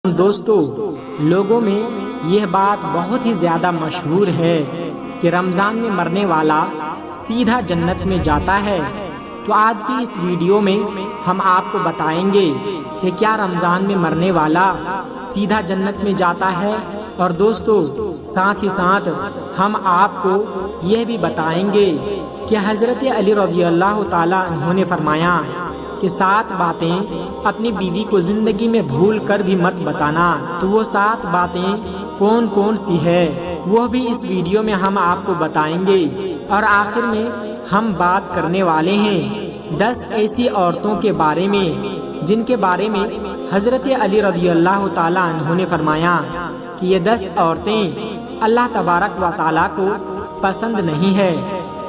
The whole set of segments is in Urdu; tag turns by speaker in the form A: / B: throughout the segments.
A: دوستو، لوگوں میں یہ بات بہت ہی زیادہ مشہور ہے کہ رمضان میں مرنے والا سیدھا جنت میں جاتا ہے۔ تو آج کی اس ویڈیو میں ہم آپ کو بتائیں گے کہ کیا رمضان میں مرنے والا سیدھا جنت میں جاتا ہے، اور دوستو ساتھ ہی ساتھ ہم آپ کو یہ بھی بتائیں گے کہ حضرت علی رضی اللہ تعالی عنہ نے فرمایا کہ 7 باتیں اپنی بیوی کو زندگی میں بھول کر بھی مت بتانا۔ تو وہ 7 باتیں کون کون سی ہے وہ بھی اس ویڈیو میں ہم آپ کو بتائیں گے، اور آخر میں ہم بات کرنے والے ہیں 10 ایسی عورتوں کے بارے میں جن کے بارے میں حضرت علی رضی اللہ تعالی عنہ نے فرمایا کہ یہ 10 عورتیں اللہ تبارک و تعالی کو پسند نہیں ہے،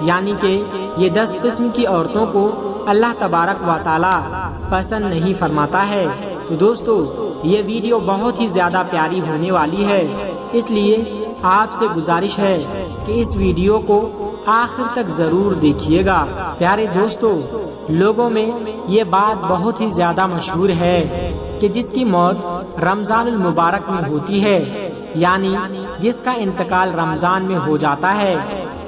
A: یعنی کہ یہ 10 قسم کی عورتوں کو اللہ تبارک و تعالی پسند نہیں فرماتا ہے۔ تو دوستو یہ ویڈیو بہت ہی زیادہ پیاری ہونے والی ہے، اس لیے آپ سے گزارش ہے کہ اس ویڈیو کو آخر تک ضرور دیکھیے گا۔ پیارے دوستو، لوگوں میں یہ بات بہت ہی زیادہ مشہور ہے کہ جس کی موت رمضان المبارک میں ہوتی ہے، یعنی جس کا انتقال رمضان میں ہو جاتا ہے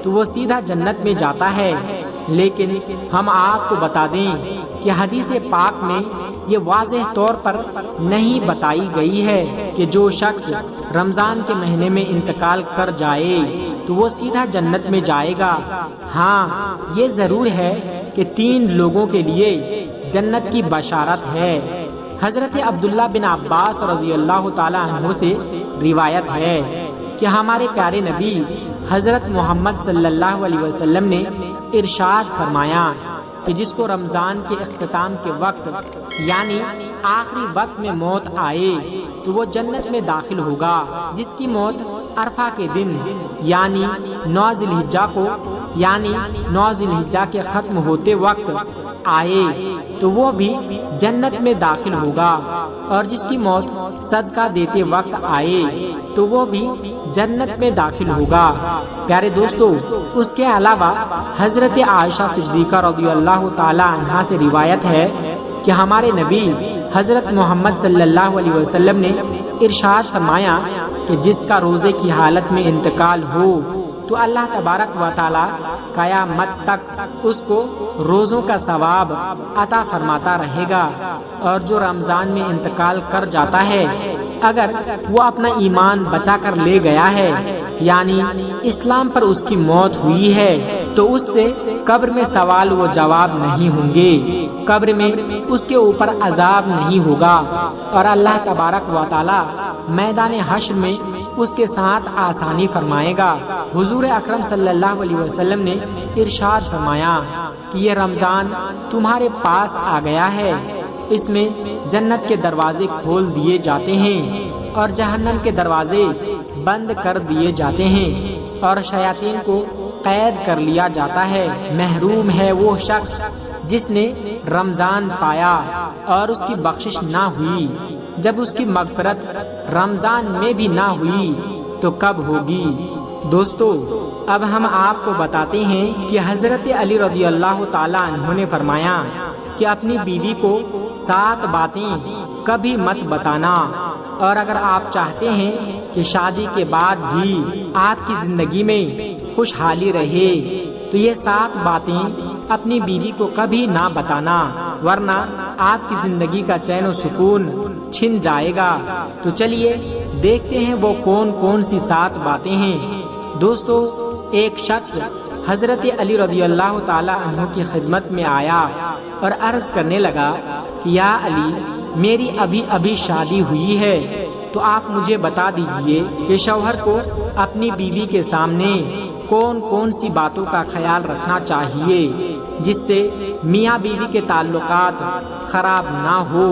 A: تو وہ سیدھا جنت میں جاتا ہے۔ لیکن ہم آپ کو بتا دیں کہ حدیث پاک میں یہ واضح طور پر نہیں بتائی گئی ہے کہ جو شخص رمضان کے مہینے میں انتقال کر جائے تو وہ سیدھا جنت میں جائے گا۔ ہاں، یہ ضرور ہے کہ 3 لوگوں کے لیے جنت کی بشارت ہے۔ حضرت عبداللہ بن عباس رضی اللہ تعالی عنہ سے روایت ہے کہ ہمارے پیارے نبی حضرت محمد صلی اللہ علیہ وسلم نے ارشاد فرمایا کہ جس کو رمضان کے اختتام کے وقت یعنی آخری وقت میں موت آئے تو وہ جنت میں داخل ہوگا۔ جس کی موت عرفہ کے دن یعنی 9 ذی الحجہ کو یعنی 9 ذی الحجہ کے ختم ہوتے وقت آئے تو وہ بھی جنت میں داخل ہوگا، اور جس کی موت صدقہ دیتے وقت آئے تو وہ بھی جنت میں داخل ہوگا۔ پیارے دوستو، اس کے علاوہ حضرت عائشہ صدیقہ رضی اللہ تعالی عنہا سے روایت ہے کہ ہمارے نبی حضرت محمد صلی اللہ علیہ وسلم نے ارشاد فرمایا کہ جس کا روزے کی حالت میں انتقال ہو تو اللہ تبارک و تعالی قیامت تک اس کو روزوں کا ثواب عطا فرماتا رہے گا، اور جو رمضان میں انتقال کر جاتا ہے اگر وہ اپنا ایمان بچا کر لے گیا ہے یعنی اسلام پر اس کی موت ہوئی ہے تو اس سے قبر میں سوال و جواب نہیں ہوں گے، قبر میں اس کے اوپر عذاب نہیں ہوگا، اور اللہ تبارک و تعالی میدان حشر میں اس کے ساتھ آسانی فرمائے گا۔ حضور اکرم صلی اللہ علیہ وسلم نے ارشاد فرمایا کہ یہ رمضان تمہارے پاس آ گیا ہے، اس میں جنت کے دروازے کھول دیے جاتے ہیں اور جہنم کے دروازے بند کر دیے جاتے ہیں، اور شیاطین کو قید کر لیا جاتا ہے۔ محروم ہے وہ شخص جس نے رمضان پایا اور اس کی بخشش نہ ہوئی۔ جب اس کی مغفرت رمضان میں بھی نہ ہوئی تو کب ہوگی؟ دوستو، اب ہم آپ کو بتاتے ہیں کہ حضرت علی رضی اللہ تعالی عنہ نے فرمایا کہ اپنی بیوی کو 7 باتیں کبھی مت بتانا، اور اگر آپ چاہتے ہیں کہ شادی کے بعد بھی آپ کی زندگی میں خوشحالی رہے تو یہ 7 باتیں اپنی بیوی کو کبھی نہ بتانا، ورنہ آپ کی زندگی کا چین و سکون چھن جائے گا۔ تو چلیے دیکھتے ہیں وہ کون کون سی 7 باتیں ہیں۔ دوستو، ایک شخص حضرت علی رضی اللہ تعالی عنہ کی خدمت میں آیا اور عرض کرنے لگا کہ یا علی، میری ابھی شادی ہوئی ہے، تو آپ مجھے بتا دیجئے کہ شوہر کو اپنی بیوی کے سامنے کون کون سی باتوں کا خیال رکھنا چاہیے جس سے میاں بیوی کے تعلقات خراب نہ ہو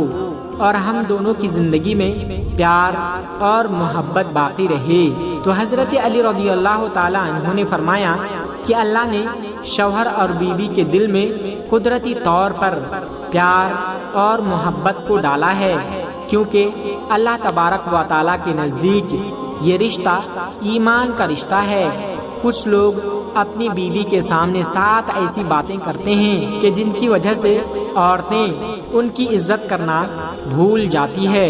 A: اور ہم دونوں کی زندگی میں پیار اور محبت باقی رہے۔ تو حضرت علی رضی اللہ تعالی عنہ نے فرمایا کہ اللہ نے شوہر اور بیوی کے دل میں قدرتی طور پر پیار اور محبت کو ڈالا ہے، کیونکہ اللہ تبارک و تعالی کے نزدیک یہ رشتہ ایمان کا رشتہ ہے۔ کچھ لوگ اپنی بیوی کے سامنے 7 ایسی باتیں کرتے ہیں کہ جن کی وجہ سے عورتیں ان کی عزت کرنا بھول جاتی ہے،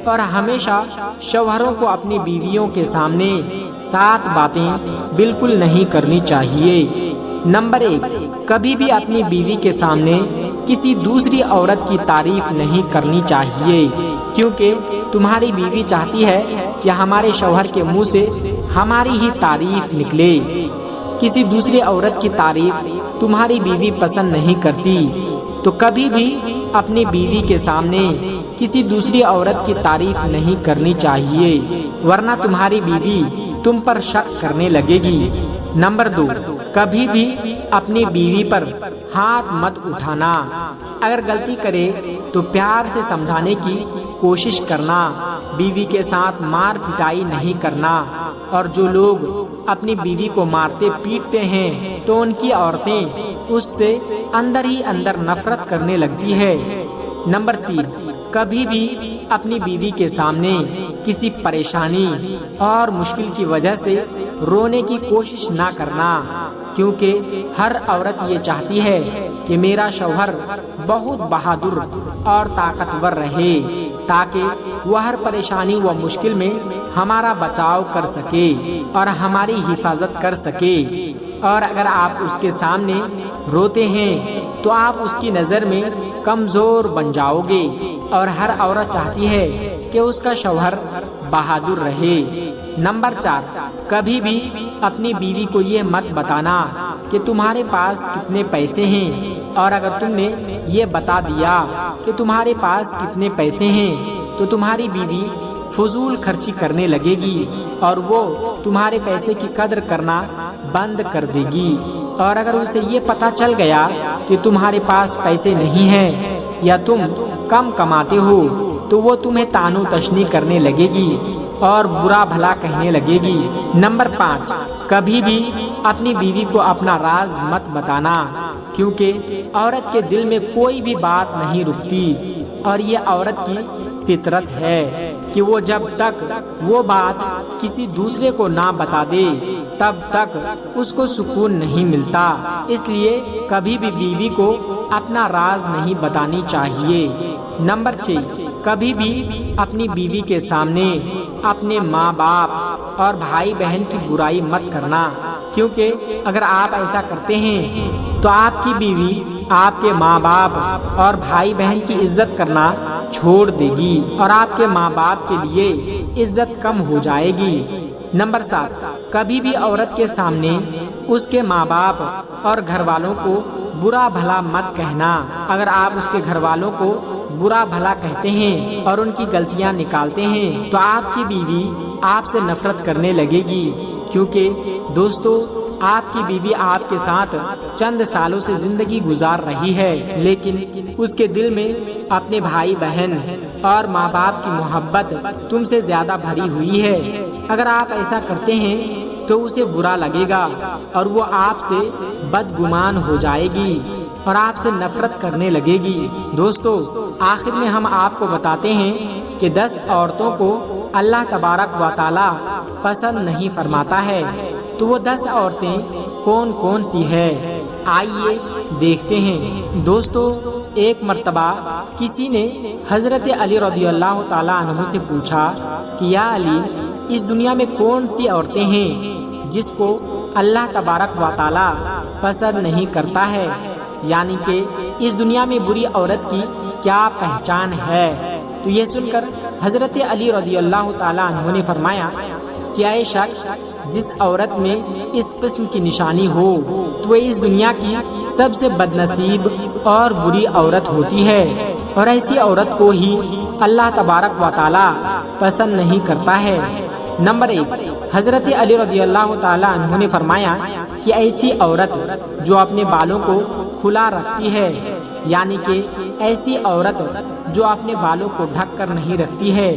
A: اور ہمیشہ شوہروں کو اپنی بیویوں کے سامنے 7 باتیں بالکل نہیں کرنی چاہیے۔ نمبر 1، کبھی بھی اپنی بیوی کے سامنے کسی دوسری عورت کی تعریف نہیں کرنی چاہیے، کیونکہ تمہاری بیوی چاہتی ہے کہ ہمارے شوہر کے منہ سے ہماری ہی تعریف نکلے۔ کسی دوسری عورت کی تعریف تمہاری بیوی پسند نہیں کرتی، تو کبھی بھی اپنی بیوی کے سامنے کسی دوسری عورت کی تعریف نہیں کرنی چاہیے، ورنہ تمہاری بیوی تم پر شک کرنے لگے گی۔ نمبر 2، کبھی بھی اپنی بیوی پر ہاتھ مت اٹھانا۔ اگر غلطی کرے تو پیار سے سمجھانے کی کوشش کرنا، بیوی کے ساتھ مار پٹائی نہیں کرنا۔ اور جو لوگ اپنی بیوی کو مارتے پیٹتے ہیں تو ان کی عورتیں اس سے اندر ہی اندر نفرت کرنے لگتی ہے۔ نمبر 3، کبھی بھی اپنی بیوی کے سامنے کسی پریشانی اور مشکل کی وجہ سے رونے کی کوشش نہ کرنا، کیونکہ ہر عورت یہ چاہتی ہے کہ میرا شوہر بہت بہادر اور طاقتور رہے، تاکہ وہ ہر پریشانی و مشکل میں ہمارا بچاؤ کر سکے اور ہماری حفاظت کر سکے۔ اور اگر آپ اس کے سامنے روتے ہیں تو آپ اس کی نظر میں کمزور بن جاؤ گے، اور ہر عورت چاہتی ہے کہ اس کا شوہر بہادر رہے۔ نمبر 4، کبھی بھی اپنی بیوی کو یہ مت بتانا کہ تمہارے پاس کتنے پیسے ہیں، اور اگر تم نے یہ بتا دیا کہ تمہارے پاس کتنے پیسے ہیں تو تمہاری بیوی فضول خرچی کرنے لگے گی اور وہ تمہارے پیسے کی قدر کرنا بند کر دے گی۔ اور اگر اسے یہ پتا چل گیا کہ تمہارے پاس پیسے نہیں ہیں یا تم کم کماتے ہو تو وہ تمہیں طعنو تشنیع کرنے لگے گی اور برا بھلا کہنے لگے گی۔ نمبر 5، کبھی بھی اپنی بیوی کو اپنا راز مت بتانا، کیونکہ عورت کے دل میں کوئی بھی بات نہیں رکتی، اور یہ عورت کی فطرت ہے کہ وہ جب تک وہ بات کسی دوسرے کو نہ بتا دے تب تک اس کو سکون نہیں ملتا۔ اس لیے کبھی بھی بیوی کو اپنا راز نہیں بتانی چاہیے۔ نمبر 6، کبھی بھی اپنی بیوی کے سامنے اپنے ماں باپ اور بھائی بہن کی برائی مت کرنا، کیونکہ اگر آپ ایسا کرتے ہیں تو آپ کی بیوی آپ کے ماں باپ اور بھائی بہن کی عزت کرنا چھوڑ دے گی اور آپ کے ماں باپ کے لیے عزت کم ہو جائے گی۔ نمبر 7، کبھی بھی عورت کے سامنے اس کے ماں باپ اور گھر والوں کو برا بھلا مت کہنا۔ اگر آپ اس کے گھر والوں کو برا بھلا کہتے ہیں اور ان کی غلطیاں نکالتے ہیں تو آپ کی بیوی آپ سے نفرت کرنے لگے گی، کیونکہ دوستو آپ کی بیوی آپ کے ساتھ چند سالوں سے زندگی گزار رہی ہے، لیکن اس کے دل میں اپنے بھائی بہن اور ماں باپ کی محبت تم سے زیادہ بھری ہوئی ہے۔ اگر آپ ایسا کرتے ہیں تو اسے برا لگے گا اور وہ آپ سے بدگمان ہو جائے گی اور آپ سے نفرت کرنے لگے گی۔ دوستو آخر میں ہم آپ کو بتاتے ہیں کہ 10 عورتوں کو اللہ تبارک و تعالی پسند نہیں فرماتا ہے، تو وہ 10 عورتیں کون کون سی ہے؟ آئیے دیکھتے ہیں۔ دوستو ایک مرتبہ کسی نے حضرت علی رضی اللہ تعالیٰ عنہ سے پوچھا کہ یا علی، اس دنیا میں کون سی عورتیں ہیں جس کو اللہ تبارک و تعالیٰ پسند نہیں کرتا ہے؟ یعنی کہ اس دنیا میں بری عورت کی کیا پہچان ہے؟ تو یہ سن کر حضرت علی رضی اللہ تعالیٰ عنہ نے فرمایا کہ اے شخص، جس عورت میں اس قسم کی نشانی ہو تو وہ اس دنیا کی سب سے بد نصیب اور بری عورت ہوتی ہے، اور ایسی عورت کو ہی اللہ تبارک و تعالیٰ پسند نہیں کرتا ہے۔ نمبر 1، حضرت علی رضی اللہ تعالیٰ عنہ نے فرمایا کہ ایسی عورت جو اپنے بالوں کو کھلا رکھتی ہے، یعنی کہ ایسی عورت جو اپنے بالوں کو ڈھک کر نہیں رکھتی ہے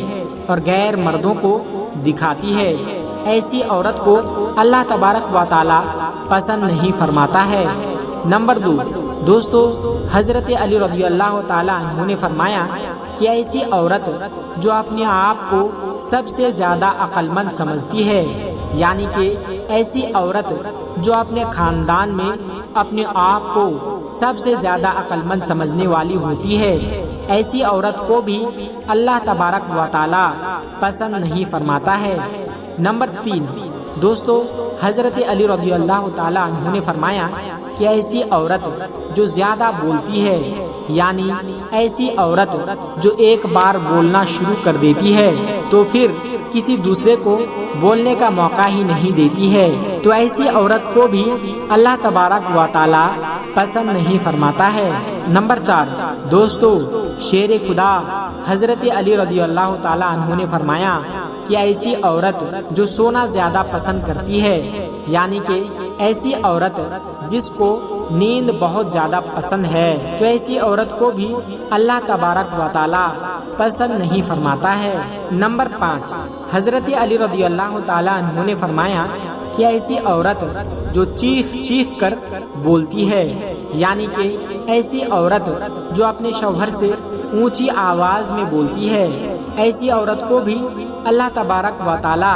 A: اور غیر مردوں کو دکھاتی ہے، ایسی عورت کو اللہ تبارک و تعالیٰ پسند نہیں فرماتا ہے۔ نمبر 2، دوستو حضرت علی رضی اللہ تعالیٰ عنہ نے فرمایا کہ ایسی عورت جو اپنے آپ کو سب سے زیادہ عقل مند سمجھتی ہے، یعنی کہ ایسی عورت جو اپنے خاندان میں اپنے آپ کو سب سے زیادہ عقل مند سمجھنے والی ہوتی ہے، ایسی عورت کو بھی اللہ تبارک و تعالی پسند نہیں فرماتا ہے۔ نمبر 3 دوستو، حضرت علی رضی اللہ تعالی عنہ نے فرمایا کہ ایسی عورت جو زیادہ بولتی ہے، یعنی ایسی عورت جو ایک بار بولنا شروع کر دیتی ہے تو پھر کسی دوسرے کو بولنے کا موقع ہی نہیں دیتی ہے، تو ایسی عورت کو بھی اللہ تبارک و تعالی پسند نہیں فرماتا ہے۔ نمبر 4 دوستو، شیر خدا حضرت علی رضی اللہ تعالی عنہ نے فرمایا کہ ایسی عورت جو سونا زیادہ پسند کرتی ہے، یعنی کہ ایسی عورت جس کو نیند بہت زیادہ پسند ہے، تو ایسی عورت کو بھی اللہ تبارک و تعالی پسند نہیں فرماتا ہے۔ نمبر 5 حضرت علی رضی اللہ تعالی عنہ نے فرمایا کہ ایسی عورت جو چیخ چیخ کر بولتی ہے، یعنی کہ ایسی عورت جو اپنے شوہر سے اونچی آواز میں بولتی ہے، ایسی عورت کو بھی اللہ تبارک و تعالی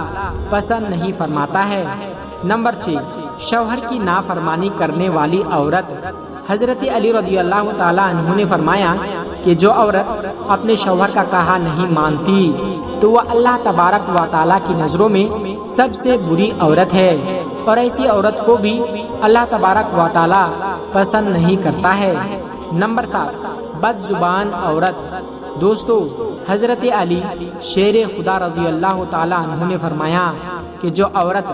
A: پسند نہیں فرماتا ہے۔ نمبر 6 شوہر کی نافرمانی کرنے والی عورت، حضرت علی رضی اللہ تعالی عنہ نے فرمایا کہ جو عورت اپنے شوہر کا کہا نہیں مانتی تو وہ اللہ تبارک و تعالی کی نظروں میں سب سے بری عورت ہے، اور ایسی عورت کو بھی اللہ تبارک و تعالی پسند نہیں کرتا ہے۔ نمبر 7 بد زبان عورت، دوستو حضرت علی شیر خدا رضی اللہ تعالی عنہ نے فرمایا کہ جو عورت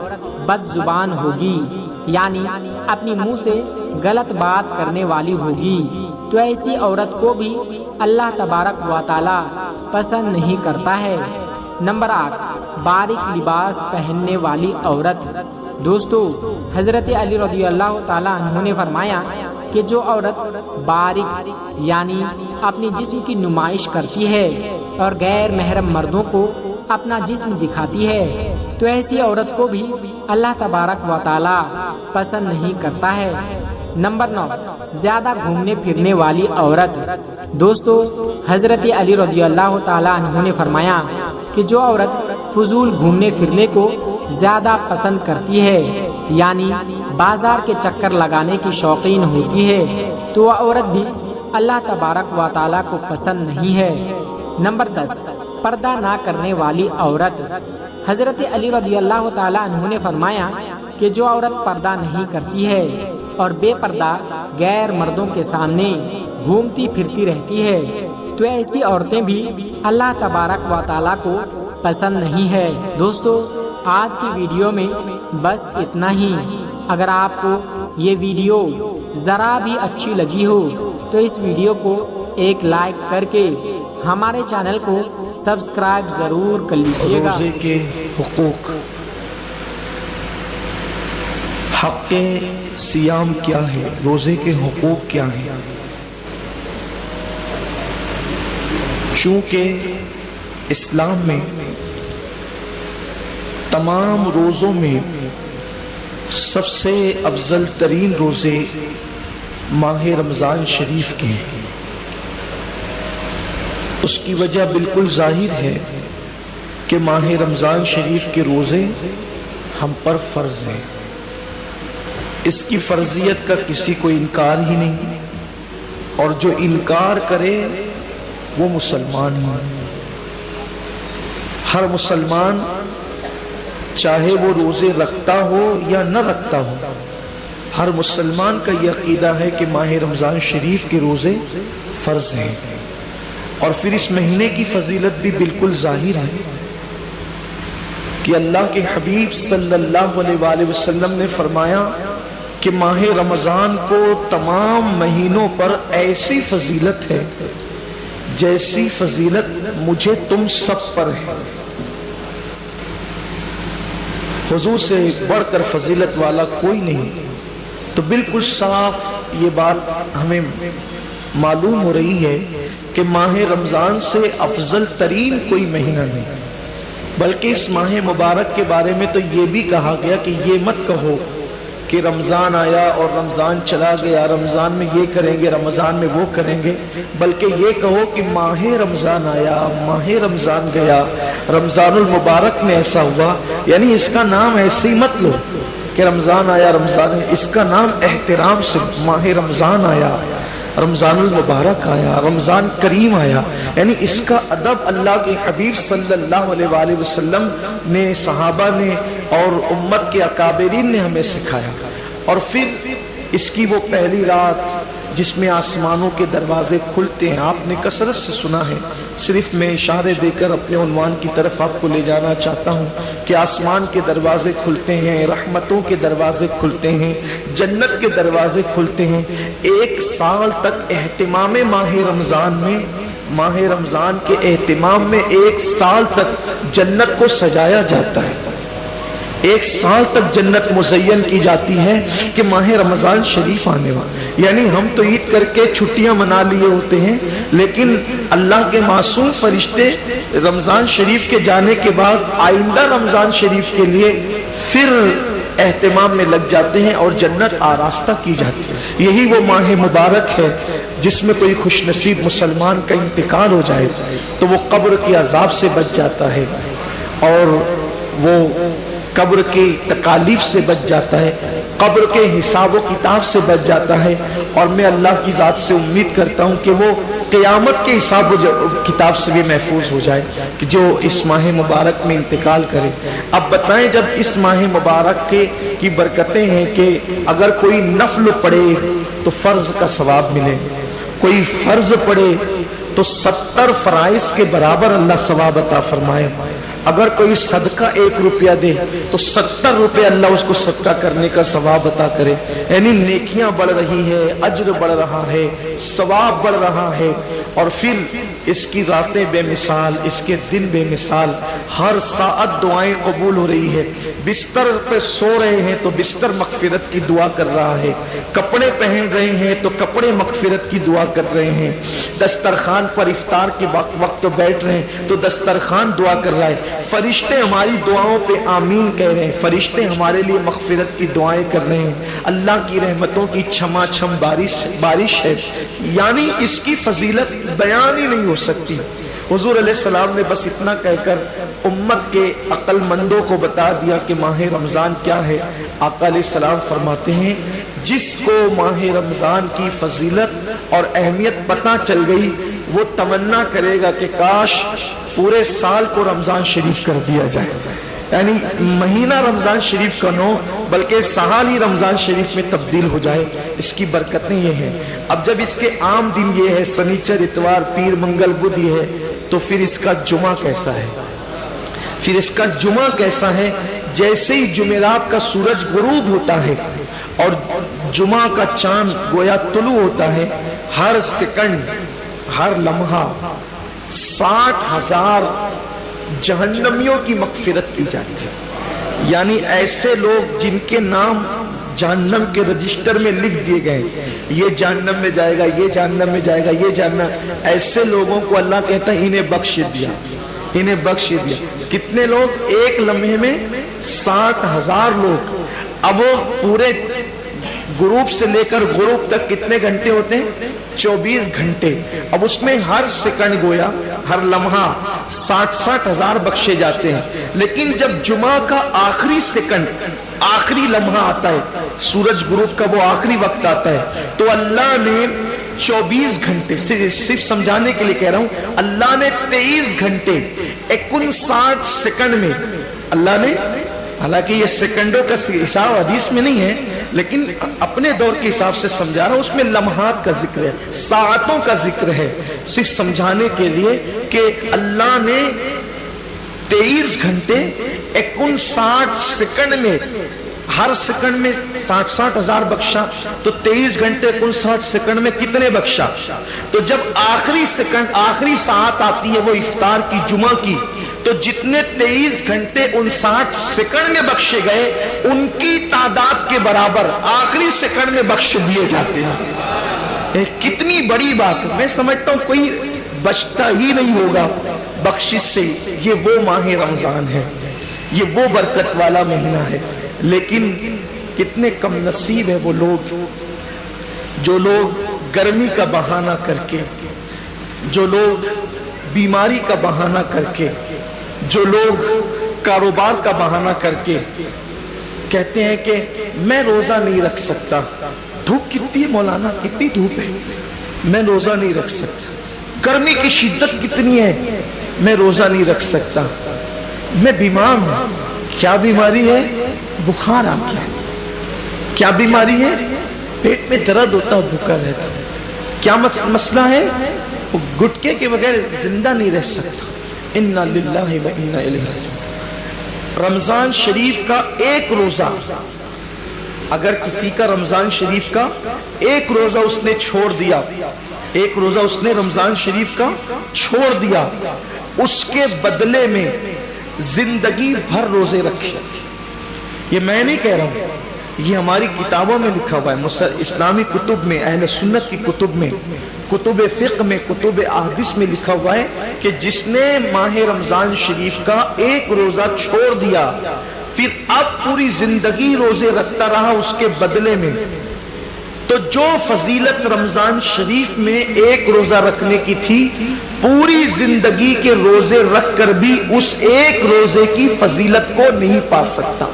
A: بد زبان ہوگی، یعنی اپنی منہ سے غلط بات کرنے والی ہوگی، تو ایسی عورت کو بھی اللہ تبارک و تعالی پسند نہیں کرتا ہے۔ نمبر 8 باریک لباس پہننے والی عورت، دوستو حضرت علی رضی اللہ تعالی عنہ نے فرمایا کہ جو عورت باریک یعنی اپنی جسم کی نمائش کرتی ہے اور غیر محرم مردوں کو اپنا جسم دکھاتی ہے، تو ایسی عورت کو بھی اللہ تبارک و تعالی پسند نہیں کرتا ہے۔ نمبر 9 زیادہ گھومنے پھرنے والی عورت، دوستو حضرت علی رضی اللہ تعالی عنہ نے فرمایا کہ جو عورت فضول گھومنے پھرنے کو زیادہ پسند کرتی ہے، یعنی بازار کے چکر لگانے کی شوقین ہوتی ہے، تو وہ عورت بھی اللہ تبارک و تعالی کو پسند نہیں ہے۔ نمبر 10 پردہ نہ کرنے والی عورت، حضرت علی رضی اللہ تعالی عنہ نے فرمایا کہ جو عورت پردہ نہیں کرتی ہے اور بے پردہ غیر مردوں کے سامنے گھومتی پھرتی رہتی ہے، تو ایسی عورتیں بھی اللہ تبارک و تعالی کو پسند نہیں ہے۔ دوستو آج کی ویڈیو میں بس اتنا ہی۔ اگر آپ کو یہ ویڈیو ذرا بھی اچھی لگی ہو تو اس ویڈیو کو ایک لائک کر کے ہمارے چینل کو سبسکرائب ضرور کر لیجیے گا۔
B: روزے کے حقوق، حق سیام کیا ہے، روزے کے حقوق کیا ہیں؟ چونکہ اسلام میں تمام روزوں میں سب سے افضل ترین روزے ماہ رمضان شریف کے ہیں۔ اس کی وجہ بالکل ظاہر ہے کہ ماہ رمضان شریف کے روزے ہم پر فرض ہیں، اس کی فرضیت کا کسی کو انکار ہی نہیں، اور جو انکار کرے وہ مسلمان ہی نہیں۔ ہر مسلمان چاہے وہ روزے رکھتا ہو یا نہ رکھتا ہو، ہر مسلمان کا یہ عقیدہ ہے کہ ماہ رمضان شریف کے روزے فرض ہیں، اور پھر اس مہینے کی فضیلت بھی بالکل ظاہر ہے کہ اللہ کے حبیب صلی اللہ علیہ وآلہ وسلم نے فرمایا کہ ماہ رمضان کو تمام مہینوں پر ایسی فضیلت ہے جیسی فضیلت مجھے تم سب پر ہے۔ حضور سے بڑھ کر فضیلت والا کوئی نہیں۔ تو بالکل صاف یہ بات ہمیں معلوم ہو رہی ہے کہ ماہ رمضان سے افضل ترین کوئی مہینہ نہیں، بلکہ اس ماہ مبارک کے بارے میں تو یہ بھی کہا گیا کہ یہ مت کہو کہ رمضان آیا اور رمضان چلا گیا، رمضان میں یہ کریں گے، رمضان میں وہ کریں گے، بلکہ یہ کہو کہ ماہ رمضان آیا، ماہ رمضان گیا، رمضان المبارک میں ایسا ہوا، یعنی اس کا نام ایسے ہی مت لو کہ رمضان آیا رمضان، اس کا نام احترام سے ماہ رمضان آیا، رمضان المبارک آیا، رمضان کریم آیا، یعنی اس کا ادب اللہ کے حبیب صلی اللہ علیہ وآلہ وسلم نے، صحابہ نے اور امت کے اکابرین نے ہمیں سکھایا۔ اور پھر اس کی وہ پہلی رات جس میں آسمانوں کے دروازے کھلتے ہیں، آپ نے کثرت سے سنا ہے، صرف میں اشارے دے کر اپنے عنوان کی طرف آپ کو لے جانا چاہتا ہوں کہ آسمان کے دروازے کھلتے ہیں، رحمتوں کے دروازے کھلتے ہیں، جنت کے دروازے کھلتے ہیں۔ 1 سال تک اہتمام ماہ رمضان میں، ماہ رمضان کے اہتمام میں 1 سال تک جنت کو سجایا جاتا ہے، 1 سال تک جنت مزین کی جاتی ہے کہ ماہ رمضان شریف آنے والا، یعنی ہم تو عید کر کے چھٹیاں منا لیے ہوتے ہیں، لیکن اللہ کے معصوم فرشتے رمضان شریف کے جانے کے بعد آئندہ رمضان شریف کے لیے پھر اہتمام میں لگ جاتے ہیں اور جنت آراستہ کی جاتی ہے۔ یہی وہ ماہ مبارک ہے جس میں کوئی خوش نصیب مسلمان کا انتقال ہو جائے تو وہ قبر کے عذاب سے بچ جاتا ہے اور وہ قبر کی تکالیف سے بچ جاتا ہے، قبر کے حساب و کتاب سے بچ جاتا ہے، اور میں اللہ کی ذات سے امید کرتا ہوں کہ وہ قیامت کے حساب و کتاب سے بھی محفوظ ہو جائے کہ جو اس ماہ مبارک میں انتقال کرے۔ اب بتائیں، جب اس ماہ مبارک کی برکتیں ہیں کہ اگر کوئی نفل پڑھے تو فرض کا ثواب ملے، کوئی فرض پڑھے تو 70 فرائض کے برابر اللہ ثواب عطا فرمائے، اگر کوئی صدقہ 1 روپیہ دے تو 70 روپے اللہ اس کو صدقہ کرنے کا ثواب عطا کرے، یعنی نیکیاں بڑھ رہی ہے، اجر بڑھ رہا ہے، ثواب بڑھ رہا ہے۔ اور پھر اس کی راتیں بے مثال، اس کے دن بے مثال، ہر ساعت دعائیں قبول ہو رہی ہے، بستر پہ سو رہے ہیں تو بستر مغفرت کی دعا کر رہا ہے، کپڑے پہن رہے ہیں تو کپڑے مغفرت کی دعا کر رہے ہیں، دسترخوان پر افطار کے وقت بیٹھ رہے ہیں تو دسترخوان دعا کر رہا ہے، فرشتے ہماری دعاؤں پہ آمین کہہ رہے ہیں، فرشتے ہمارے لیے مغفرت کی دعائیں کر رہے ہیں، اللہ کی رحمتوں کی چھما چھم بارش ہے، یعنی اس کی فضیلت بیان ہی نہیں ہو سکتی۔ حضور علیہ السلام نے بس اتنا کہہ کر امت کے عقل مندوں کو بتا دیا کہ ماہ رمضان کیا ہے۔ آقا علیہ السلام فرماتے ہیں، جس کو ماہ رمضان کی فضیلت اور اہمیت پتہ چل گئی وہ تمنا کرے گا کہ کاش پورے سال کو رمضان شریف کر دیا جائے، یعنی مہینہ رمضان شریف کا نو بلکہ سال ہی رمضان شریف میں تبدیل ہو جائے۔ اس کی برکتیں یہ ہیں۔ اب جب اس کے عام دن یہ ہے، سنیچر اتوار پیر منگل بدھ یہ ہے، تو پھر اس کا جمعہ کیسا ہے؟ پھر اس کا جمعہ کیسا ہے؟ جیسے ہی جمعرات کا سورج غروب ہوتا ہے اور جمعہ کا چاند گویا طلوع ہوتا ہے، ہر سیکنڈ، ہر لمحہ 60,000 جہنمیوں کی مغفرت کی جاتی ہے، یعنی ایسے لوگ جن کے نام جہنم کے رجسٹر میں لکھ دیے گئے، یہ جہنم میں جائے گا، یہ جہنم میں جائے گا، یہ جہنم، ایسے لوگوں کو اللہ کہتا ہے انہیں بخش دیا، انہیں بخش دیا۔ کتنے لوگ؟ ایک لمحے میں 60,000 لوگ۔ اب وہ پورے غروب سے لے کر غروب تک کتنے گھنٹے ہوتے ہیں؟ 24 گھنٹے۔ اب اس میں ہر سیکنڈ گویا ہر لمحہ 60,000 بخشے جاتے ہیں، لیکن جب جمعہ کا آخری سیکنڈ، آخری لمحہ آتا ہے، سورج غروب کا وہ آخری وقت آتا ہے، تو اللہ نے 24 گھنٹے، صرف سمجھانے کے لیے کہہ رہا ہوں، اللہ نے 23 گھنٹے 59 سیکنڈ میں اللہ نے، حالانکہ یہ سیکنڈوں کا حساب حدیث میں نہیں ہے لیکن اپنے دور کے حساب سے سمجھا رہا ہوں، اس میں لمحات کا ذکر ہے، ساعتوں کا ذکر ہے، صرف سمجھانے کے لیے کہ اللہ نے 23 گھنٹے 59 سیکنڈ میں، ہر سیکنڈ میں 60,000 بخشا، تو 23 گھنٹے 59 سیکنڈ میں کتنے بخشا؟ تو جب آخری سیکنڈ، آخری ساعت آتی ہے وہ افطار کی، جمعہ کی، تو جتنے 23 گھنٹے 59 سیکنڈ میں بخشے گئے ان کی تعداد کے برابر آخری سیکنڈ میں بخش دیے جاتے ہیں۔ کتنی بڑی بات ہے، میں سمجھتا ہوں کوئی بچتا ہی نہیں ہوگا بخشش سے۔ یہ وہ ماہ رمضان ہے، یہ وہ برکت والا مہینہ ہے، لیکن کتنے کم نصیب ہے وہ لوگ جو لوگ گرمی کا بہانہ کر کے، جو لوگ بیماری کا بہانہ کر کے، جو لوگ کاروبار کا بہانہ کر کے کہتے ہیں کہ میں روزہ نہیں رکھ سکتا. دھوپ کتنی ہے مولانا، کتنی دھوپ ہے، میں روزہ نہیں رکھ سکتا. گرمی کی شدت کتنی ہے، میں روزہ نہیں رکھ سکتا. میں بیمار ہوں. کیا بیماری ہے؟ بخار آ گیا. کیا بیماری ہے؟ پیٹ میں درد ہوتا ہے، بھوکا رہتا ہے. کیا مسئلہ ہے؟ وہ گٹکے کے بغیر زندہ نہیں رہ سکتا. انا للہ و انا الیہ راجعون. رمضان شریف کا ایک روزہ، اگر کسی کا رمضان شریف کا ایک روزہ اس نے چھوڑ دیا، ایک روزہ اس نے رمضان شریف کا چھوڑ دیا، اس کے بدلے میں زندگی بھر روزے رکھے. یہ میں نہیں کہہ رہا ہوں، یہ ہماری کتابوں میں لکھا ہوا ہے، اسلامی کتب میں، اہل سنت کی کتب میں، کتب فقہ میں، کتب احادیث میں لکھا ہوا ہے کہ جس نے ماہ رمضان شریف کا ایک روزہ چھوڑ دیا، پھر اب پوری زندگی روزے رکھتا رہا اس کے بدلے میں، تو جو فضیلت رمضان شریف میں ایک روزہ رکھنے کی تھی، پوری زندگی کے روزے رکھ کر بھی اس ایک روزے کی فضیلت کو نہیں پا سکتا.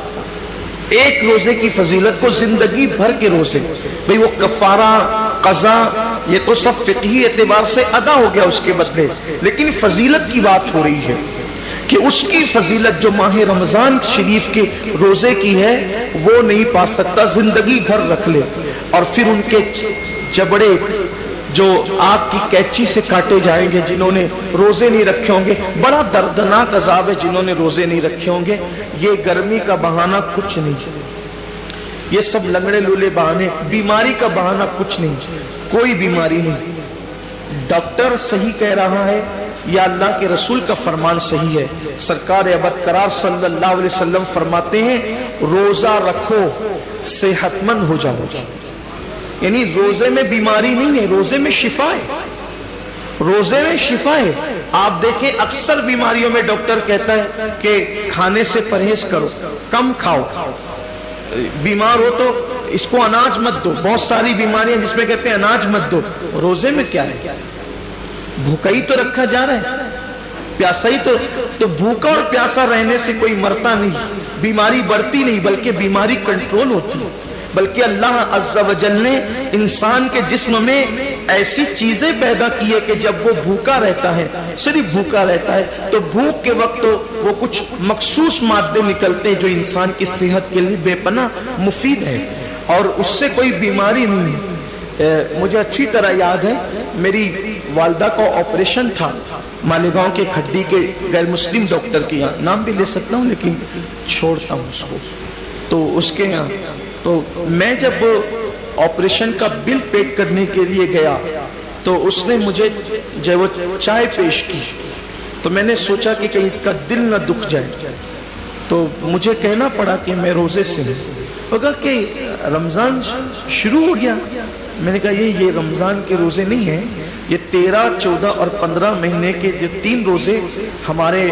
B: ایک روزے کی فضیلت کو زندگی بھر کے روزے، بھئی وہ کفارہ، قضا، یہ تو سب فقہی اعتبار سے ادا ہو گیا اس کے بدلے، لیکن فضیلت کی بات ہو رہی ہے کہ اس کی فضیلت جو ماہ رمضان شریف کے روزے کی ہے وہ نہیں پا سکتا. زندگی بھر رکھ لے اور پھر ان کے جبڑے جو آگ کی کینچی سے کاٹے جائیں گے جنہوں نے روزے نہیں رکھے ہوں گے. بڑا دردناک عذاب ہے جنہوں نے روزے نہیں رکھے ہوں گے. یہ گرمی کا بہانہ کچھ نہیں، یہ سب لنگڑے لولے بہانے. بیماری کا بہانہ کچھ نہیں، کوئی بیماری نہیں. ڈاکٹر صحیح کہہ رہا ہے یا اللہ کے رسول کا فرمان صحیح ہے. سرکار ابد قرار صلی اللہ علیہ وسلم فرماتے ہیں روزہ رکھو صحت مند ہو جاؤ. یعنی روزے میں بیماری نہیں ہے، روزے میں شفا ہے، روزے میں شفا ہے. آپ دیکھیں اکثر بیماریوں میں ڈاکٹر کہتا ہے کہ کھانے سے پرہیز کرو، کم کھاؤ. بیمار ہو تو اس کو اناج مت دو. بہت ساری بیماریاں جس میں کہتے ہیں اناج مت دو. روزے میں کیا ہے؟ بھوکا ہی تو رکھا جا رہا ہے، پیاسا ہی تو بھوکا اور پیاسا رہنے سے کوئی مرتا نہیں، بیماری بڑھتی نہیں بلکہ بیماری کنٹرول ہوتی ہے. بلکہ اللہ عز و جل نے انسان کے جسم میں ایسی چیزیں پیدا کی ہے کہ جب وہ بھوکا رہتا ہے، صرف بھوکا رہتا ہے، تو بھوک کے وقت تو وہ کچھ مخصوص مادے نکلتے ہیں جو انسان کی صحت کے لیے بے پناہ مفید ہے اور اس سے کوئی بیماری نہیں ہے. مجھے اچھی طرح یاد ہے میری والدہ کا آپریشن تھا مالیگاؤں کے کھڈی کے غیر مسلم ڈاکٹر کے یہاں، نام بھی لے سکتا ہوں لیکن چھوڑتا ہوں اس کو. تو اس کے یہاں تو میں جب آپریشن کا بل پیڈ کرنے کے لیے گیا تو اس نے مجھے جب وہ چائے پیش کی تو میں نے سوچا کہ کہیں اس کا دل نہ دکھ جائے، تو مجھے کہنا پڑا کہ میں روزے سے ہوں. وہ کہا کہ رمضان شروع ہو گیا. میں نے کہا یہ رمضان کے روزے نہیں ہیں، یہ 13, 14 اور 15 مہینے کے جو 3 روزے ہمارے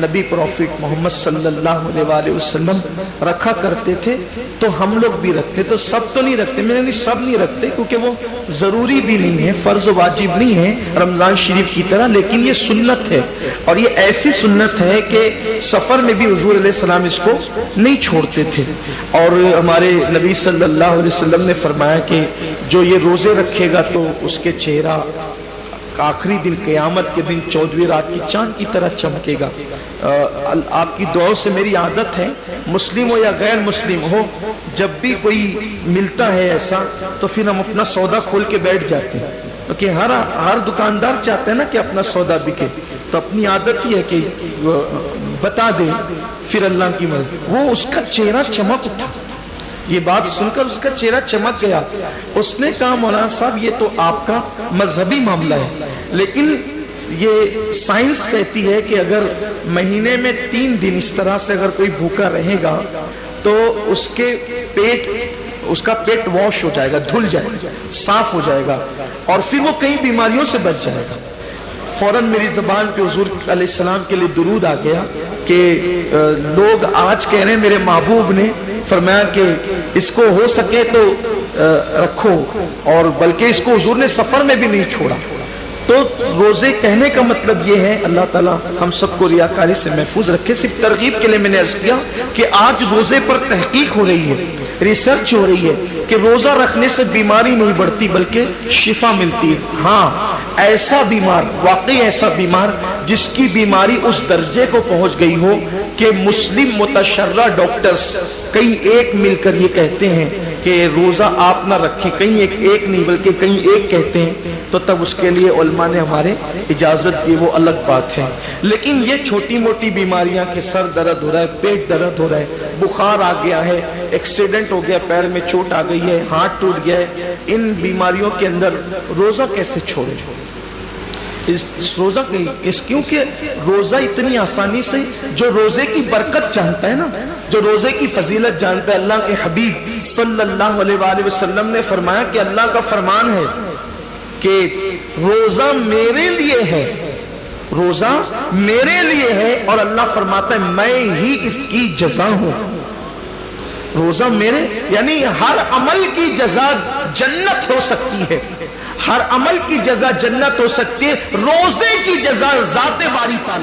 B: نبی پروفیٹ محمد صلی اللہ علیہ وآلہ وسلم رکھا کرتے تھے تو ہم لوگ بھی رکھتے. تو سب تو نہیں رکھتے. میں نے سب نہیں رکھتے کیونکہ وہ ضروری بھی نہیں ہے، فرض و واجب نہیں ہے رمضان شریف کی طرح، لیکن یہ سنت ہے اور یہ ایسی سنت ہے کہ سفر میں بھی حضور علیہ السلام اس کو نہیں چھوڑتے تھے. اور ہمارے نبی صلی اللہ علیہ وسلم نے فرمایا کہ جو یہ روزے رکھے گا تو اس کے چہرہ آخری دن قیامت کے دن 14ویں رات کی چاند کی طرح چمکے گا. آپ کی دعاؤں سے میری عادت ہے، مسلم ہو یا غیر مسلم ہو، جب بھی کوئی ملتا ہے ایسا تو پھر ہم اپنا سودا کھول کے بیٹھ جاتے ہیں کیونکہ ہر دکاندار چاہتا ہے نا کہ اپنا سودا بکے. تو اپنی عادت ہی ہے کہ بتا دے پھر اللہ کی مرضی. وہ اس کا چہرہ چمک اٹھا، یہ بات سن کر اس کا چہرہ چمک گیا. اس نے کہا مولانا صاحب یہ تو آپ کا مذہبی معاملہ ہے، لیکن یہ سائنس کہتی ہے کہ اگر مہینے میں 3 دن اس طرح سے اگر کوئی بھوکا رہے گا تو اس کا پیٹ واش ہو جائے گا، دھل جائے گا، صاف ہو جائے گا اور پھر وہ کئی بیماریوں سے بچ جائے گا. فوراً میری زبان پہ حضور علیہ السلام کے لیے درود آ گیا کہ لوگ آج کہہ رہے ہیں میرے محبوب نے فرمایا کہ اس کو ہو سکے تو رکھو، اور بلکہ اس کو حضور نے سفر میں بھی نہیں چھوڑا۔ تو روزے کہنے کا مطلب یہ ہے، اللہ تعالیٰ ہم سب کو ریاکاری سے محفوظ رکھے۔ صرف ترغیب کے لیے میں نے عرض کیا کہ آج روزے پر تحقیق ہو رہی ہے، ریسرچ ہو رہی ہے کہ روزہ رکھنے سے بیماری نہیں بڑھتی بلکہ شفا ملتی ہے۔ ہاں، ایسا بیمار، واقعی ایسا بیمار جس کی بیماری اس درجے کو پہنچ گئی ہو کہ مسلم متشرع ڈاکٹرز کئی ایک مل کر یہ کہتے ہیں کہ روزہ آپ نہ رکھیں، کہیں ایک نہیں بلکہ کہیں ایک کہتے ہیں، تو تب اس کے لیے علماء نے ہمارے اجازت دی، وہ الگ بات ہے۔ لیکن یہ چھوٹی موٹی بیماریاں کہ سر درد ہو رہا ہے، پیٹ درد ہو رہا ہے، بخار آ گیا ہے، ایکسیڈنٹ ہو گیا، پیر میں چوٹ آ گئی ہے، ہاتھ ٹوٹ گیا ہے، ان بیماریوں کے اندر روزہ کیسے چھوڑے؟ روزہ کیونکہ روزہ اتنی آسانی سے، جو روزے کی برکت جانتا ہے نا، جو روزے کی فضیلت جانتا ہے، اللہ کے حبیب صلی اللہ علیہ وآلہ وسلم نے فرمایا کہ اللہ کا فرمان ہے کہ روزہ میرے لیے ہے، روزہ میرے لیے ہے، اور اللہ فرماتا ہے میں ہی اس کی جزا ہوں۔ روزہ میرے، یعنی ہر عمل کی جزا جنت ہو سکتی ہے، ہر عمل کی جزا جنت ہو سکتی ہے، روزے کی جزا ذات باری تعالیٰ